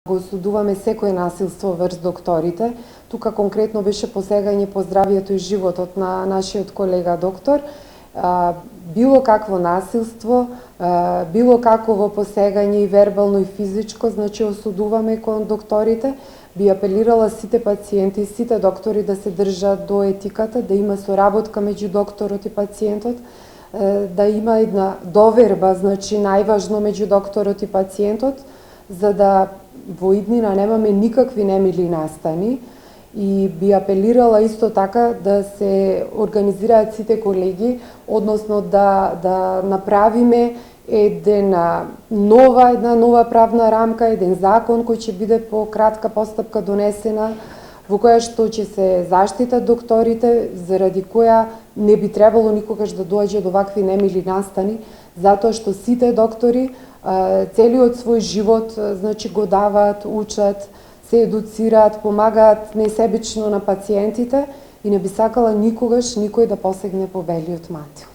Го осудуваме секое насилство врз докторите. Тука конкретно беше посегање по здравието и животот на нашиот колега доктор. Било какво насилство, било какво посегање и вербално и физичко, значи осудуваме кон докторите. Би апелирала сите пациенти и сите доктори да се држат до етиката, да има соработка меѓу докторот и пациентот, да има една доверба, значи најважно меѓу докторот и пациентот, за да во иднина немаме никакви немили настани. И би апелирала исто така да се организираат сите колеги, односно да направиме една нова правна рамка, еден закон кој ќе биде по кратка постапка донесена, во која што ќе се заштитат докторите, заради која не би требало никогаш да доаѓа до вакви немили настани, затоа што сите доктори целиот свој живот значи го даваат, учат, се едуцираат, помагаат несебично на пациентите и не би сакала никогаш никој да посегне по белиот матил.